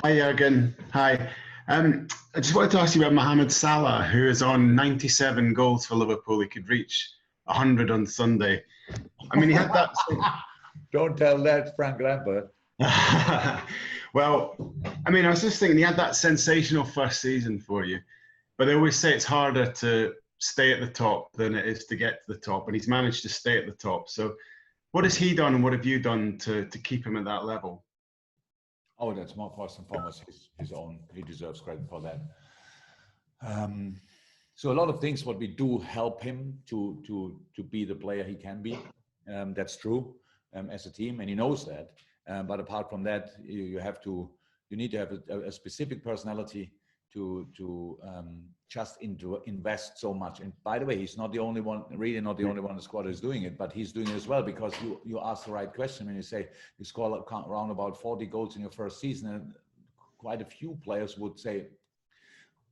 Hi, Jurgen. Hi. I just wanted to ask you about Mohamed Salah, who is on 97 goals for Liverpool. He could reach 100 on Sunday. I mean, he had that. Don't tell that, Frank Lampard. Well, I mean, I was just thinking he had that sensational first season for you, but they always say it's harder to stay at the top than it is to get to the top, and he's managed to stay at the top. So, what has he done, and what have you done to keep him at that level? Oh, that's more first and foremost his own. He deserves credit for that. So a lot of things what we do help him to be the player he can be. That's true as a team, and he knows that. But apart from that, you need to have a specific personality to just invest so much. And by the way, he's not the only one, really not the only one in the squad who's doing it, but he's doing it as well, because you ask the right question when you say you score around about 40 goals in your first season, and quite a few players would say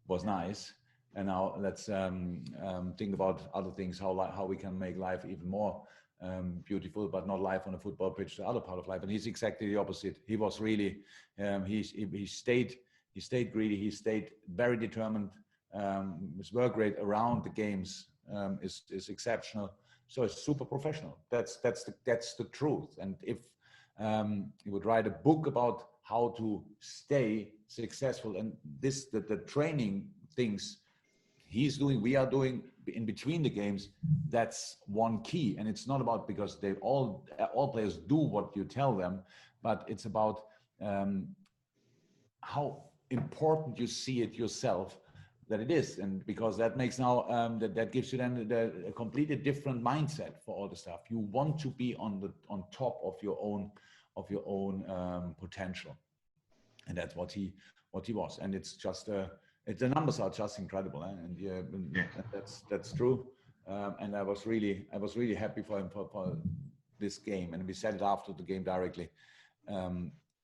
was nice. And now let's think about other things, how we can make life even more beautiful, but not life on a football pitch, the other part of life. And he's exactly the opposite. He was really, he stayed greedy. He stayed very determined. His work rate around the games is exceptional. So it's super professional. That's the truth. And if he would write a book about how to stay successful, and the training things he's doing, we are doing in between the games, that's one key. And it's not about, because they all players do what you tell them, but it's about how important you see it yourself that it is. And because that makes now that gives you then a completely different mindset for all the stuff. You want to be on top of your own potential, and that's what he was. And it's just the numbers are just incredible, and that's true. And I was really happy for him for this game. And we said it after the game directly.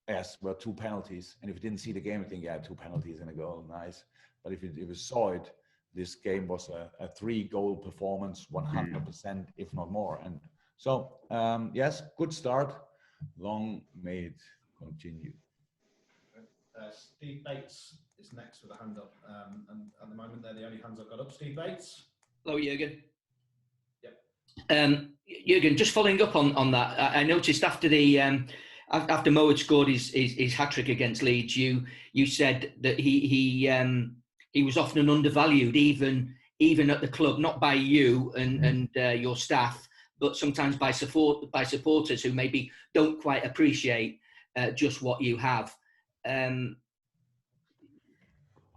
Yes, were 2 penalties, and if you didn't see the game, you think, yeah, 2 penalties and a goal, nice. But if you saw it, this game was a 3-goal performance, 100%, if not more. And so, yes, good start. Long may it continue. Steve Bates is next with a hand up, and at the moment they're the only hands I've got up. Steve Bates. Hello, Jurgen. Yep. Jurgen, just following up on that, I noticed after after Mo had scored his hat-trick against Leeds, you said that he was often undervalued, even at the club, not by you and your staff, but sometimes by supporters who maybe don't quite appreciate just what you have. I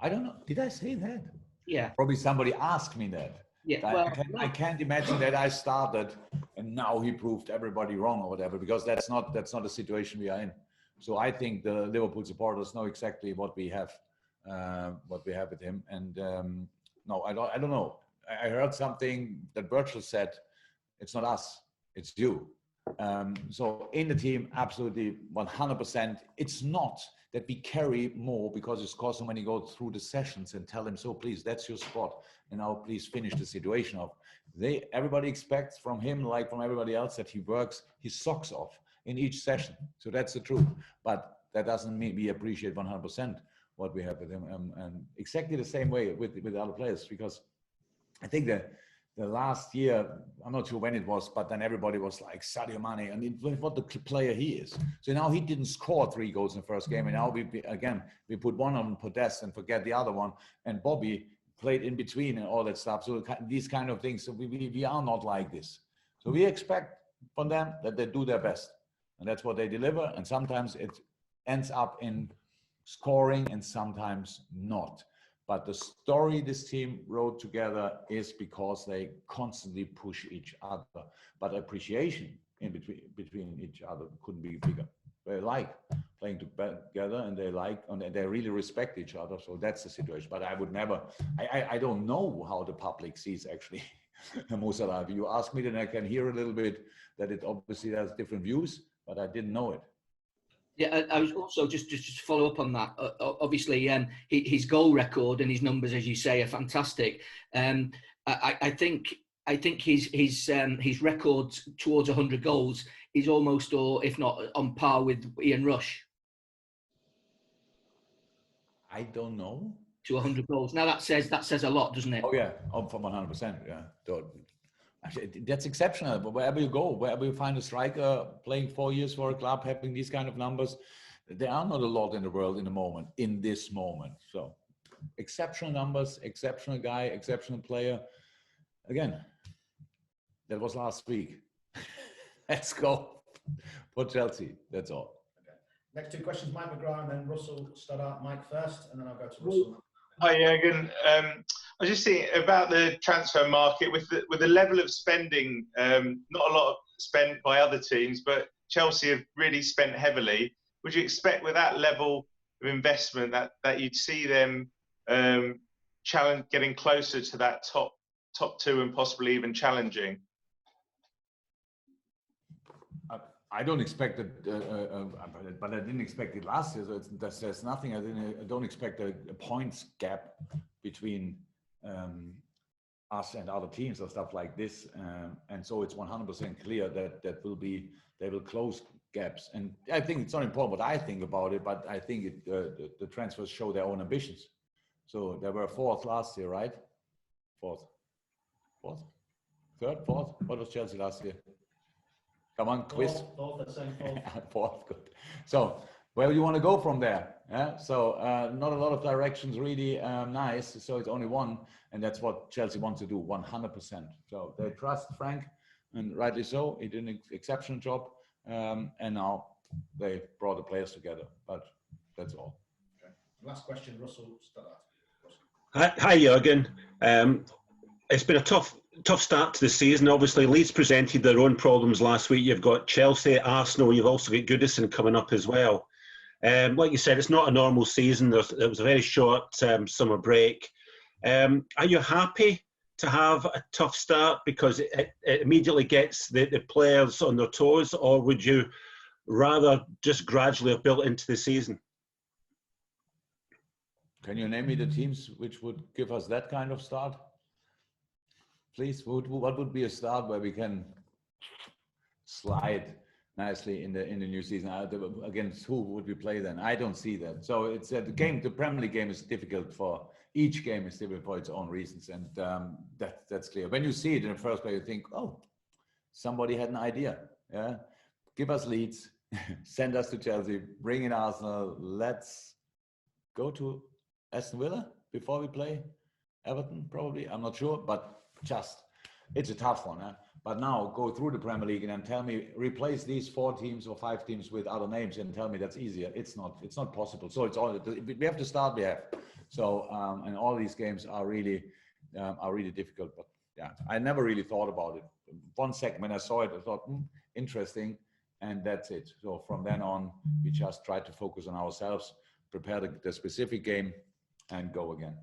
don't know. Did I say that? Yeah. Probably somebody asked me that. Yeah. I can't imagine that I started and now he proved everybody wrong or whatever, because that's not the situation we are in. So I think the Liverpool supporters know exactly what we have with him. And no, I don't know. I heard something that Virgil said, it's not us, it's you. So in the team, absolutely 100%. It's not that we carry more because he scores so many goals through the sessions and tell him, so please, that's your spot, and now please finish the situation off. Everybody expects from him, like from everybody else, that he works his socks off in each session. So that's the truth. But that doesn't mean we appreciate 100% what we have with him, and exactly the same way with other players, because I think that the last year, I'm not sure when it was, but then everybody was like, Sadio Mane, and what the player he is. So now he didn't score 3 goals in the first game, and now we put one on Podest and forget the other one, and Bobby played in between and all that stuff. So these kind of things, so we are not like this. So we expect from them that they do their best, and that's what they deliver, and sometimes it ends up in scoring and sometimes not. But the story this team wrote together is because they constantly push each other. But appreciation in between each other couldn't be bigger. They like playing together, and they really respect each other. So that's the situation. But I would never. I don't know how the public sees actually Mo Salah. If you ask me, then I can hear a little bit that it obviously has different views, but I didn't know it. Yeah, I was also just to follow up on that. Obviously, his goal record and his numbers, as you say, are fantastic. I think his record towards 100 goals is almost, or if not, on par with Ian Rush. I don't know. To 100 goals. Now that says a lot, doesn't it? Oh yeah, for 100%. Yeah, actually, that's exceptional. But wherever you go, wherever you find a striker playing 4 years for a club, having these kind of numbers, there are not a lot in the world in this moment. So exceptional numbers, exceptional guy, exceptional player. Again, that was last week. Let's go for Chelsea. That's all. Next two questions, Mike McGrath and then Russell Stoddart. Mike first, and then I'll go to Russell. Hi, Jurgen. I was just thinking about the transfer market with the level of spending. Not a lot spent by other teams, but Chelsea have really spent heavily. Would you expect with that level of investment that you'd see them getting closer to that top two and possibly even challenging? I don't expect it, but I didn't expect it last year. So there's nothing. I don't expect a points gap between us and other teams or stuff like this. And so it's 100% clear that they will close gaps. And I think it's not important what I think about it, but I think the transfers show their own ambitions. So they were fourth last year, right? Fourth, third, fourth. What was Chelsea last year? Come on, quiz. Fourth, good. So where do you want to go from there? Yeah. So not a lot of directions really nice. So it's only one, and that's what Chelsea wants to do, 100%. So they trust Frank, and rightly so. He did an exceptional job, and now they brought the players together. But that's all. Okay. Last question, Russell Stoddart. Hi, Jurgen. It's been a tough start to the season. Obviously, Leeds presented their own problems last week. You've got Chelsea, Arsenal. You've also got Goodison coming up as well. Like you said, it's not a normal season. It was a very short summer break. Are you happy to have a tough start because it immediately gets the players on their toes, or would you rather just gradually have built into the season? Can you name me the teams which would give us that kind of start? Please, what would be a start where we can slide nicely in the new season? Against who would we play then? I don't see that. So it's the game. The Premier League game is difficult for each game is difficult for its own reasons, and that's clear. When you see it in the first place, you think, oh, somebody had an idea. Yeah, give us Leeds, send us to Chelsea, bring in Arsenal. Let's go to Aston Villa before we play Everton. Probably, I'm not sure, but. It's a tough one, huh? But now go through the Premier League and then tell me replace these 4 teams or 5 teams with other names and tell me that's easier. It's not possible. So it's all we have to start. We have so and all these games are really difficult. But yeah, I never really thought about it. 1 second when I saw it, I thought interesting, and that's it. So from then on, we just try to focus on ourselves, prepare the specific game, and go again.